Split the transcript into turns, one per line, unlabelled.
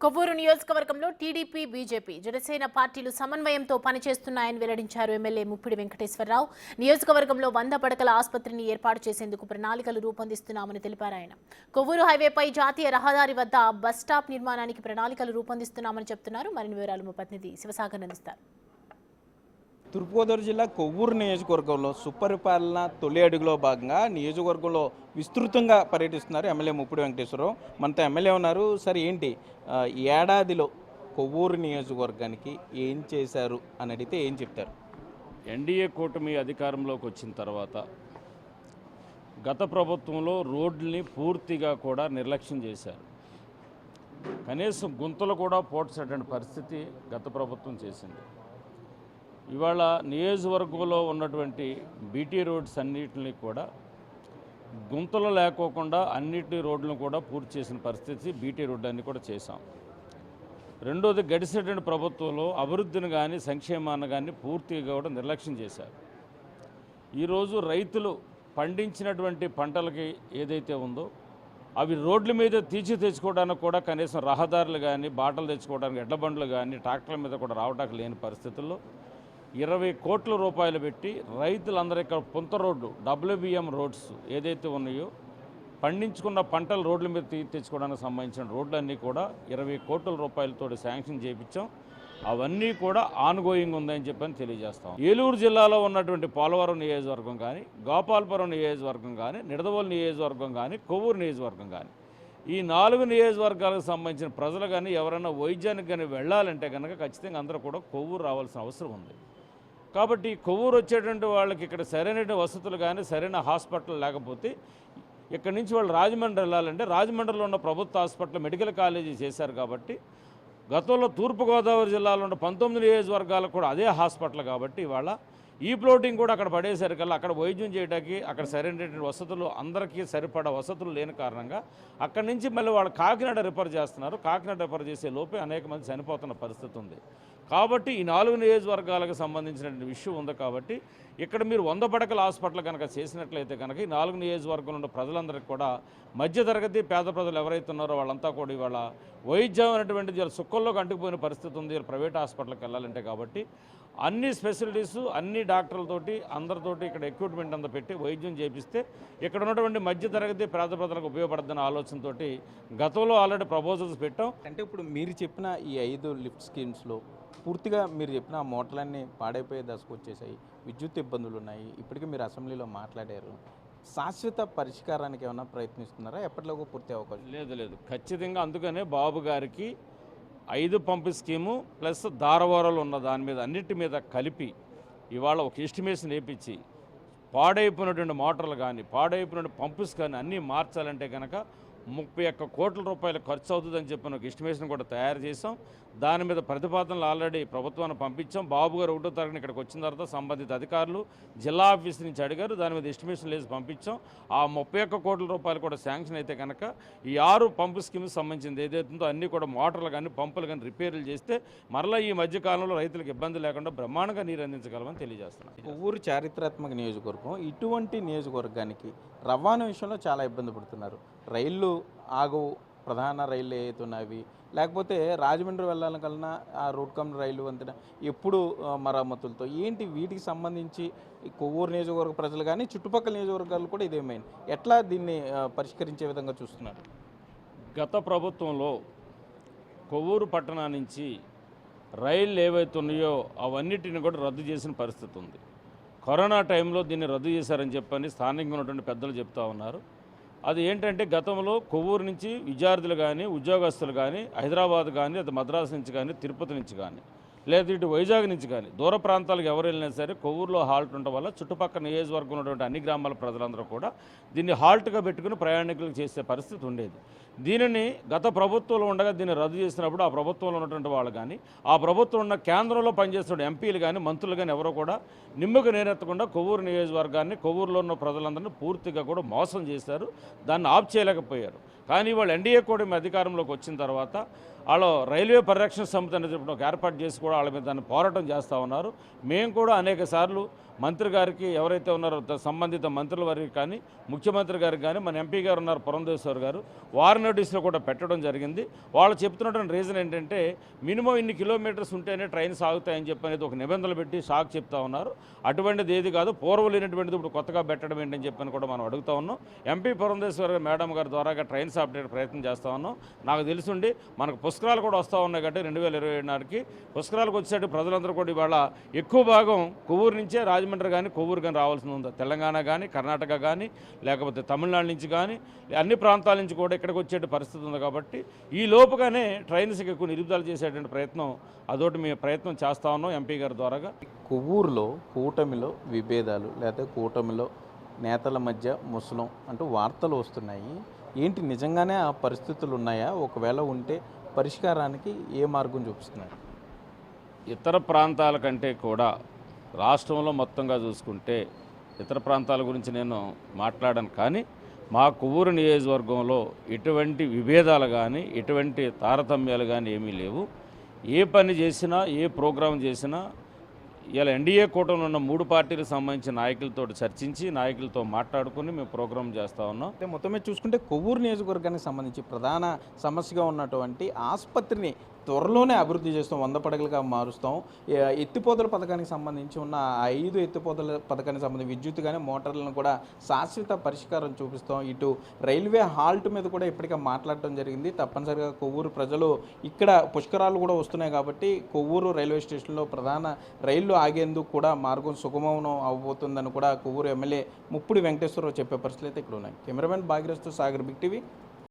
కొవ్వూరు నియోజకవర్గంలో TDP, BJP, Janasena పార్టీలు సమన్వయంతో పనిచేస్తున్నాయని వెల్లడించారు ఎమ్మెల్యే ముప్పిడి వెంకటేశ్వరరావు. నియోజకవర్గంలో 100 పడకల ఆసుపత్రిని ఏర్పాటు చేసేందుకు ప్రణాళికలు రూపొందిస్తున్నామని తెలిపారు ఆయన. కొవ్వూరు హైవేపై జాతీయ రహదారి వద్ద బస్ స్టాప్ నిర్మాణానికి ప్రణాళికలు రూపొందిస్తున్నామని చెప్తున్నారు. మరిన్ని వివరాలు మా ప్రతినిధి శివసాగర్ అందిస్తారు.
తూర్పుగోదావరి జిల్లా కొవ్వూరు నియోజకవర్గంలో సుపరిపాలన తొలి అడుగులో భాగంగా నియోజకవర్గంలో విస్తృతంగా పర్యటిస్తున్నారు ఎమ్మెల్యే ముప్పిడి వెంకటేశ్వరరావు. మనతో ఎమ్మెల్యే ఉన్నారు. సరే, ఏంటి ఈ ఏడాదిలో కొవ్వూరు నియోజకవర్గానికి ఏం చేశారు అని అడిగితే ఏం చెప్తారు?
ఎన్డీఏ కూటమి అధికారంలోకి వచ్చిన తర్వాత గత ప్రభుత్వంలో రోడ్లని పూర్తిగా కూడా నిర్లక్ష్యం చేశారు. కనీసం గుంతలు కూడా పోడ్చేటువంటి పరిస్థితి గత ప్రభుత్వం చేసింది. ఇవాళ నియోజకవర్గంలో ఉన్నటువంటి బీటీ రోడ్స్ అన్నిటిని కూడా గుంతలు లేకోకుండా అన్నిటి రోడ్లను కూడా పూర్తి చేసిన పరిస్థితి బీటీ రోడ్డు అన్ని కూడా చేశాం. రెండోది, గడిచేటువంటి ప్రభుత్వంలో అభివృద్ధిని కానీ సంక్షేమాన్ని కానీ పూర్తిగా కూడా నిర్లక్ష్యం చేశారు. ఈరోజు రైతులు పండించినటువంటి పంటలకి ఏదైతే ఉందో అవి రోడ్ల మీద తెచ్చుకోవడానికి కూడా కనీసం రహదారులు కానీ బాటలు తెచ్చుకోవడానికి ఎడ్ల బండ్లు కానీ ట్రాక్టర్ల మీద కూడా రావడానికి లేని పరిస్థితుల్లో 20 కోట్ల రూపాయలు పెట్టి రైతులందరూ ఇక్కడ పుంత రోడ్డు WBM రోడ్స్ ఏదైతే ఉన్నాయో పండించుకున్న పంటలు రోడ్ల మీద తెచ్చుకోవడానికి సంబంధించిన రోడ్లన్నీ కూడా 20 కోట్ల రూపాయలతో శాంక్షన్ చేయించాం. అవన్నీ కూడా ఆన్గోయింగ్ ఉందని చెప్పని తెలియజేస్తాం. ఏలూరు జిల్లాలో ఉన్నటువంటి పోలవరం నియోజకవర్గం కానీ, గోపాలపురం నియోజకవర్గం కానీ, నిడదవోలు నియోజకవర్గం కానీ, కొవ్వూరు నియోజకవర్గం కానీ, ఈ 4 నియోజకవర్గాలకు సంబంధించిన ప్రజలు కానీ ఎవరైనా వైద్యానికి కానీ వెళ్ళాలంటే కనుక ఖచ్చితంగా అందరూ కూడా కొవ్వూరు రావాల్సిన అవసరం ఉంది. కాబట్టి కొవ్వూరు వచ్చేటువంటి వాళ్ళకి ఇక్కడ సరైన వసతులు కానీ సరైన హాస్పిటల్ లేకపోతే ఇక్కడి నుంచి వాళ్ళు రాజమండ్రి వెళ్ళాలంటే రాజమండ్రిలో ఉన్న ప్రభుత్వ హాస్పిటల్ మెడికల్ కాలేజీ చేశారు. కాబట్టి గతంలో తూర్పుగోదావరి జిల్లాలో ఉన్న 19 నియోజకవర్గాలకు కూడా అదే హాస్పిటల్. కాబట్టి ఇవాళ ఈ ఫ్లోటింగ్ కూడా అక్కడ పడేసరికల్లా అక్కడ వైద్యం చేయడానికి అక్కడ సరైనటువంటి వసతులు అందరికీ సరిపడా వసతులు లేని కారణంగా అక్కడి నుంచి మళ్ళీ వాళ్ళు కాకినాడ రిఫర్ చేస్తున్నారు. కాకినాడ రిఫర్ చేసే లోపే అనేక మంది చనిపోతున్న పరిస్థితి ఉంది. కాబట్టి ఈ 4 నియోజకవర్గాలకు సంబంధించినటువంటి విషయం ఉంది. కాబట్టి ఇక్కడ మీరు 100 పడకల హాస్పిటల్ కనుక చేసినట్లయితే కనుక ఈ 4 నియోజకవర్గంలో ఉన్న ప్రజలందరికీ కూడా మధ్యతరగతి పేద ప్రజలు ఎవరైతే ఉన్నారో వాళ్ళంతా కూడా ఇవాళ వైద్యం అనేటువంటిది సుక్కల్లోకి అంటుకుపోయిన పరిస్థితి ఉంది ప్రైవేట్ హాస్పిటల్కి వెళ్ళాలంటే. కాబట్టి అన్ని స్పెషలిటీసు అన్ని డాక్టర్లతోటి అందరితోటి ఇక్కడ ఎక్విప్మెంట్ అంతా పెట్టి వైద్యం చేపిస్తే ఇక్కడ ఉన్నటువంటి మధ్యతరగతి పేద ప్రజలకు ఉపయోగపడుతున్న ఆలోచనతో గతంలో ఆల్రెడీ ప్రపోజల్స్ పెట్టాం.
అంటే ఇప్పుడు మీరు చెప్పిన ఈ 5 లిఫ్ట్ స్కీమ్స్లో పూర్తిగా మీరు చెప్పిన ఆ మోటార్లన్నీ పాడైపోయే దశకు వచ్చేసాయి, విద్యుత్ ఇబ్బందులు ఉన్నాయి. ఇప్పటికీ మీరు అసెంబ్లీలో మాట్లాడారు. శాశ్వత పరిష్కారానికి ఏమైనా ప్రయత్నిస్తున్నారా? ఎప్పటిలోగా పూర్తి అవకాశం?
లేదు, ఖచ్చితంగా. అందుకనే బాబు గారికి 5 పంపు స్కీము ప్లస్ దారవారాలు ఉన్న దాని మీద అన్నిటి మీద కలిపి ఇవాళ ఒక ఎస్టిమేషన్ వేయించి పాడైపోయినటువంటి మోటార్లు కానీ పాడైపోయిన పంప్స్ కానీ అన్నీ మార్చాలంటే కనుక 31 కోట్ల రూపాయలు ఖర్చు అవుతుందని చెప్పిన ఒక ఎస్టిమేషన్ కూడా తయారు చేసాం. దాని మీద ప్రతిపాదనలు ఆల్రెడీ ప్రభుత్వాన్ని పంపించాం. బాబు గారు 1వ తారీఖున ఇక్కడికి వచ్చిన తర్వాత సంబంధిత అధికారులు జిల్లా ఆఫీస్ నుంచి అడిగారు. దాని మీద ఎస్టిమేషన్ వేసి పంపించాం. ఆ 31 కోట్ల రూపాయలు కూడా శాంక్షన్ అయితే కనుక ఈ 6 పంపు స్కీమ్కి సంబంధించింది ఏదైతుందో అన్నీ కూడా మోటార్లు కానీ పంపులు కానీ రిపేర్లు చేస్తే మరలా ఈ మధ్యకాలంలో రైతులకు ఇబ్బంది లేకుండా బ్రహ్మాండంగా నీరు అందించగలమని తెలియజేస్తున్నాం.
కొవ్వూరు చారిత్రాత్మక నియోజకవర్గం. ఇటువంటి నియోజకవర్గానికి రవాణా విషయంలో చాలా ఇబ్బంది పడుతున్నారు. రైళ్ళు ఆగవు, ప్రధాన రైళ్ళు ఏవైతే ఉన్నవి, లేకపోతే రాజమండ్రి వెళ్ళాలన్నా ఆ రోడ్ కమ్ రైలు వంతెన ఎప్పుడు మరమ్మతులతో ఏంటి వీటికి సంబంధించి కొవ్వూరు నియోజకవర్గ ప్రజలు కానీ చుట్టుపక్కల నియోజకవర్గాలు కూడా ఇదేమైనా ఎట్లా దీన్ని పరిష్కరించే విధంగా చూస్తున్నారు?
గత ప్రభుత్వంలో కొవ్వూరు పట్టణం నుంచి రైళ్ళు ఏవైతే ఉన్నాయో అవన్నిటిని కూడా రద్దు చేసిన పరిస్థితి ఉంది. కరోనా టైంలో దీన్ని రద్దు చేశారని చెప్పని స్థానికంగా ఉన్నటువంటి పెద్దలు చెప్తా ఉన్నారు. అది ఏంటంటే గతంలో కొవ్వూరు నుంచి విద్యార్థులు కానీ ఉద్యోగస్తులు కానీ హైదరాబాద్ కానీ అది మద్రాసు నుంచి కానీ తిరుపతి నుంచి కానీ లేదా ఇటు వైజాగ్ నుంచి కానీ దూర ప్రాంతాలకు ఎవరు వెళ్ళినా సరే కొవ్వూరులో హాల్ట్ ఉండడం వల్ల చుట్టుపక్కల నియోజకవర్గం ఉన్నటువంటి అన్ని గ్రామాల ప్రజలందరూ కూడా దీన్ని హాల్ట్గా పెట్టుకుని ప్రయాణికులకు చేసే పరిస్థితి ఉండేది. దీనిని గత ప్రభుత్వంలో ఉండగా దీన్ని రద్దు చేసినప్పుడు ఆ ప్రభుత్వంలో ఉన్నటువంటి వాళ్ళు కానీ ఆ ప్రభుత్వం ఉన్న కేంద్రంలో పనిచేస్తున్న ఎంపీలు కానీ మంత్రులు కానీ ఎవరో కూడా నిమ్మకు నేనెత్తకుండా కొవ్వూరు నియోజకవర్గాన్ని కొవ్వూరులో ఉన్న ప్రజలందరినీ పూర్తిగా కూడా మోసం చేశారు. దాన్ని ఆఫ్ చేయలేకపోయారు. కానీ వాళ్ళు ఎన్డీఏ కూటమి అధికారంలోకి వచ్చిన తర్వాత వాళ్ళు రైల్వే పరిరక్షణ సమితి అనేది ఒక ఏర్పాటు చేసి కూడా వాళ్ళ మీద దాన్ని పోరాటం చేస్తూ ఉన్నారు. మేము కూడా అనేక సార్లు మంత్రి గారికి ఎవరైతే ఉన్నారో సంబంధిత మంత్రుల వారికి కానీ ముఖ్యమంత్రి గారికి కానీ మన ఎంపీ గారు ఉన్నారు పురంధేశ్వర్ గారు, వారి నోటీసులు కూడా పెట్టడం జరిగింది. వాళ్ళు చెప్తున్నటువంటి రీజన్ ఏంటంటే మినిమం ఇన్ని కిలోమీటర్స్ ఉంటేనే ట్రైన్ సాగుతాయని చెప్పి అనేది ఒక నిబంధనలు పెట్టి షాక్ చెప్తా ఉన్నారు. అటువంటిది ఏది కాదు, పూర్వం లేనటువంటిది ఇప్పుడు కొత్తగా పెట్టడం ఏంటని చెప్పని కూడా మనం అడుగుతా ఉన్నాం. ఎంపీ పురంధేశ్వర్ మేడం గారి ద్వారాగా ట్రైన్స్ అప్డేట్ ప్రయత్నం చేస్తూ ఉన్నాం. నాకు తెలుసుండి మనకు పుష్కరాలు కూడా వస్తూ ఉన్నాయి కాబట్టి 2027 నాటికి పుష్కరాలకు వచ్చేటట్టు ప్రజలందరూ కూడా ఇవాళ ఎక్కువ భాగం కొవ్వూరు నుంచే రాజమండ్రి కానీ కొవ్వూరు కానీ రావాల్సి ఉంది. తెలంగాణ కానీ కర్ణాటక కానీ లేకపోతే తమిళనాడు నుంచి కానీ అన్ని ప్రాంతాల నుంచి కూడా ఇక్కడికి వచ్చే పరిస్థితి ఉంది. కాబట్టి ఈ లోపుగానే ట్రైన్స్కి ఎక్కువ నిలుపుదల చేసేటువంటి ప్రయత్నం అదొకటి మేము ప్రయత్నం చేస్తూ ఉన్నాం ఎంపీ గారి ద్వారాగా.
కొవ్వూరులో కూటమిలో విభేదాలు లేకపోతే కూటమిలో నేతల మధ్య ముసలం అంటూ వార్తలు వస్తున్నాయి. ఏంటి నిజంగానే ఆ పరిస్థితులు ఉన్నాయా? ఒకవేళ ఉంటే పరిష్కారానికి ఏ మార్గం చూపిస్తున్నారు?
ఇతర ప్రాంతాల కంటే కూడా రాష్ట్రంలో మొత్తంగా చూసుకుంటే ఇతర ప్రాంతాల గురించి నేను మాట్లాడాను, కానీ మా కొవ్వూరు నియోజకవర్గంలో ఎటువంటి విభేదాలు కానీ ఎటువంటి తారతమ్యాలు కానీ ఏమీ లేవు. ఏ పని చేసినా ఏ ప్రోగ్రాం చేసినా ఇలా ఎన్డీఏ కూటమిలో ఉన్న 3 పార్టీలకు సంబంధించిన నాయకులతో చర్చించి నాయకులతో మాట్లాడుకుని మేము ప్రోగ్రాం చేస్తూ ఉన్నాం.
అంటే మొత్తం మీద చూసుకుంటే కొవ్వూరు నియోజకవర్గానికి సంబంధించి ప్రధాన సమస్యగా ఉన్నటువంటి ఆసుపత్రిని త్వరలోనే అభివృద్ధి చేస్తాం, 100 పడకలుగా మారుస్తాం. ఎత్తిపోతల పథకానికి సంబంధించి ఉన్న 5 ఎత్తిపోతల పథకానికి సంబంధించి విద్యుత్ కానీ మోటార్లను కూడా శాశ్వత పరిష్కారం చూపిస్తాం. ఇటు రైల్వే హాల్ట్ మీద కూడా ఇప్పటికే మాట్లాడటం జరిగింది. తప్పనిసరిగా కొవ్వూరు ప్రజలు ఇక్కడ పుష్కరాలు కూడా వస్తున్నాయి కాబట్టి కొవ్వూరు రైల్వే స్టేషన్లో ప్రధాన రైళ్లు ఆగేందుకు కూడా మార్గం సుగమం అవబోతుందని కూడా కొవ్వూరు ఎమ్మెల్యే ముప్పిడి వెంకటేశ్వరరావు చెప్పే పరిస్థితులు అయితే ఇక్కడ ఉన్నాయి. Cameraman Bhagyarath Sagar, Big TV.